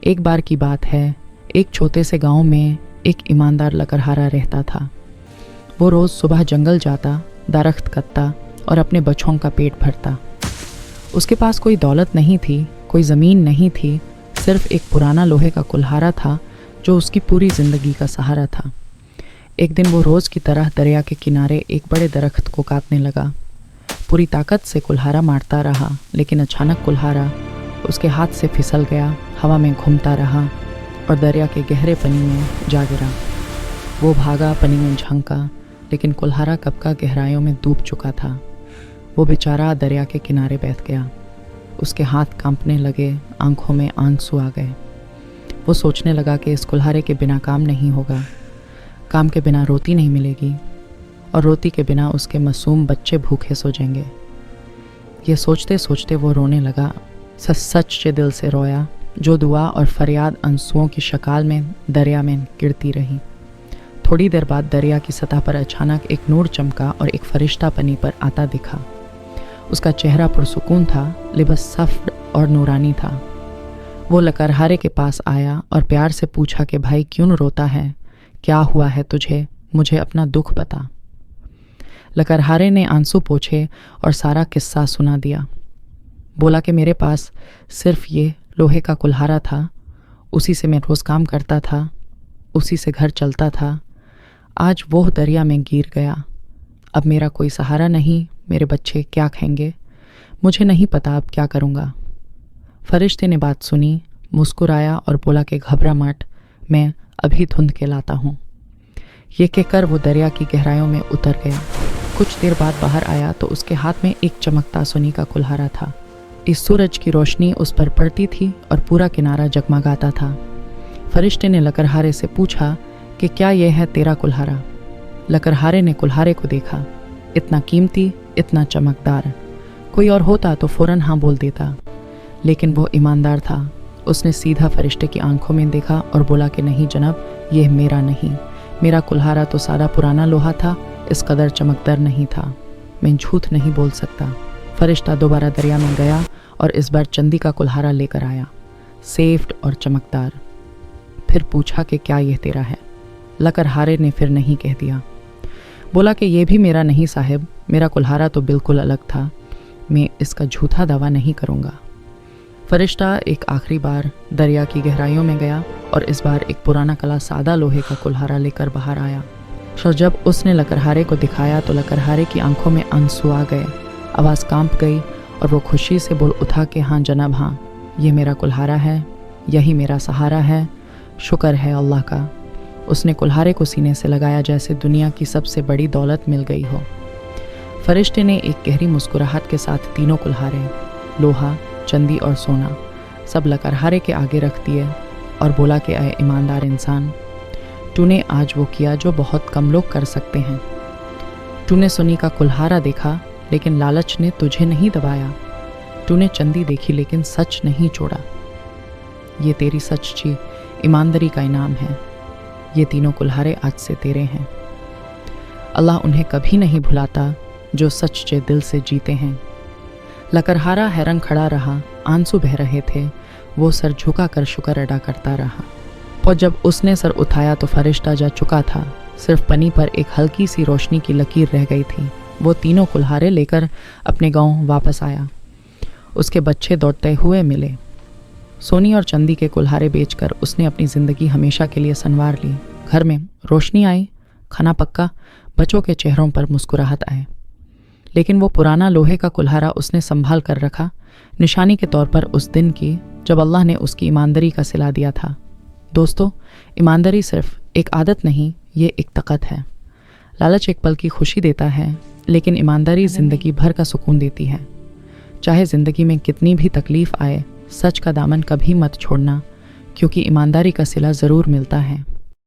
ایک بار کی بات ہے، ایک چھوٹے سے گاؤں میں ایک ایماندار لکڑہارا رہتا تھا۔ وہ روز صبح جنگل جاتا، درخت کٹتا اور اپنے بچوں کا پیٹ بھرتا۔ اس کے پاس کوئی دولت نہیں تھی، کوئی زمین نہیں تھی، صرف ایک پرانا لوہے کا کلہارا تھا جو اس کی پوری زندگی کا سہارا تھا۔ ایک دن وہ روز کی طرح دریا کے کنارے ایک بڑے درخت کو کاٹنے لگا۔ پوری طاقت سے کلہارا مارتا رہا، لیکن اچانک کلہارا اس کے ہاتھ سے پھسل گیا، ہوا میں گھومتا رہا اور دریا کے گہرے پانی میں جا گرا۔ وہ بھاگا، پانی میں جھنکا، لیکن کلہارا کب کا گہرائیوں میں ڈوب چکا تھا۔ وہ بیچارہ دریا کے کنارے بیٹھ گیا۔ اس کے ہاتھ کانپنے لگے، آنکھوں میں آنسو آ گئے۔ وہ سوچنے لگا کہ اس کلہارے کے بنا کام نہیں ہوگا، کام کے بنا روٹی نہیں ملے گی، اور روٹی کے بنا اس کے معصوم بچے بھوکے سو جائیں گے۔ یہ سوچتے سوچتے وہ رونے لگا، سچے دل سے رویا، جو دعا اور فریاد آنسوؤں کی شکل میں دریا میں گرتی رہی۔ تھوڑی دیر بعد دریا کی سطح پر اچانک ایک نور چمکا اور ایک فرشتہ پانی پر آتا دکھا۔ اس کا چہرہ پرسکون تھا، لباس صاف اور نورانی تھا۔ وہ لکڑہارے کے پاس آیا اور پیار سے پوچھا کہ بھائی کیوں روتا ہے؟ کیا ہوا ہے تجھے؟ مجھے اپنا دکھ بتا۔ لکڑہارے نے آنسو پوچھے اور سارا قصہ سنا دیا۔ بولا کہ میرے پاس صرف یہ لوہے کا کلہارا تھا، اسی سے میں روز کام کرتا تھا، اسی سے گھر چلتا تھا۔ آج وہ دریا میں گر گیا، اب میرا کوئی سہارا نہیں، میرے بچے کیا کھائیں گے؟ مجھے نہیں پتا اب کیا کروں گا۔ فرشتے نے بات سنی، مسکرایا اور بولا کہ گھبرا مت، میں ابھی دھند کے لاتا ہوں۔ یہ کہہ کر وہ دریا کی گہرائیوں میں اتر گیا۔ کچھ دیر بعد باہر آیا تو اس کے ہاتھ میں ایک چمکتا سونے کا کلہارا تھا۔ اس سورج کی روشنی اس پر پڑتی تھی اور پورا کنارہ جگمگاتا تھا۔ فرشتے نے لکڑہارے سے پوچھا کہ کیا یہ ہے تیرا کلہارا؟ لکڑہارے نے کلہارے کو دیکھا، اتنا قیمتی، اتنا چمکدار۔ کوئی اور ہوتا تو فوراً ہاں بول دیتا، لیکن وہ ایماندار تھا۔ اس نے سیدھا فرشتے کی آنکھوں میں دیکھا اور بولا کہ نہیں جناب، یہ میرا نہیں، میرا کلہارا تو سادہ پرانا لوہا تھا، اس قدر چمکدار نہیں تھا، میں جھوٹ نہیں بول سکتا۔ فرشتہ دوبارہ دریا میں گیا اور اس بار چاندی کا کلہارا لے کر آیا، سیفٹ اور چمکدار۔ پھر پوچھا کہ کیا یہ تیرا ہے؟ لکڑہارے نے پھر نہیں کہہ دیا۔ بولا کہ یہ بھی میرا نہیں صاحب، میرا کلہارا تو بالکل الگ تھا، میں اس کا جھوٹا دعویٰ نہیں کروں گا۔ فرشتہ ایک آخری بار دریا کی گہرائیوں میں گیا اور اس بار ایک پرانا کلا سادہ لوہے کا کلہارا لے کر باہر آیا۔ جب اس نے لکڑہارے کو دکھایا تو لکڑہارے کی آنکھوں میں آنسو آ گئے، آواز کانپ گئی اور وہ خوشی سے بول اٹھا کہ ہاں جناب، ہاں یہ میرا کلہارا ہے، یہی میرا سہارا ہے، شکر ہے اللہ کا۔ اس نے کلہارے کو سینے سے لگایا جیسے دنیا کی سب سے بڑی دولت مل گئی ہو۔ فرشتے نے ایک گہری مسکراہٹ کے ساتھ تینوں کلہارے، لوہا، چاندی اور سونا، سب لکڑہارے کے آگے رکھ دیے اور بولا کہ اے ایماندار انسان، تو نے آج وہ کیا جو بہت کم لوگ کر سکتے ہیں۔ تو نے سونے کا کلہارا دیکھا لیکن لالچ نے تجھے نہیں دبایا، تو نے چاندی دیکھی لیکن سچ نہیں چھوڑا۔ یہ تیری سچی ایمانداری کا انعام ہے، یہ تینوں کلہارے آج سے تیرے ہیں۔ اللہ انہیں کبھی نہیں بھلاتا جو سچے دل سے جیتے ہیں۔ لکڑہارا حیران کھڑا رہا، آنسو بہہ رہے تھے، وہ سر جھکا کر شکر ادا کرتا رہا۔ اور جب اس نے سر اٹھایا تو فرشتہ جا چکا تھا، صرف پنی پر ایک ہلکی سی روشنی کی لکیر رہ گئی تھی۔ وہ تینوں کلہارے لے کر اپنے گاؤں واپس آیا۔ اس کے بچے دوڑتے ہوئے ملے۔ سونی اور چاندی کے کلہارے بیچ کر اس نے اپنی زندگی ہمیشہ کے لیے سنوار لی۔ گھر میں روشنی آئی، کھانا پکا، بچوں کے چہروں پر مسکراہٹ آئے۔ لیکن وہ پرانا لوہے کا کلہارا اس نے سنبھال کر رکھا، نشانی کے طور پر اس دن کی جب اللہ نے اس کی ایمانداری کا صلہ دیا تھا۔ دوستو، ایمانداری صرف ایک عادت نہیں، یہ ایک طاقت ہے۔ لالچ ایک پل کی خوشی دیتا ہے، لیکن ایمانداری زندگی بھر کا سکون دیتی ہے۔ چاہے زندگی میں کتنی بھی تکلیف آئے، سچ کا دامن کبھی مت چھوڑنا، کیونکہ ایمانداری کا صلہ ضرور ملتا ہے۔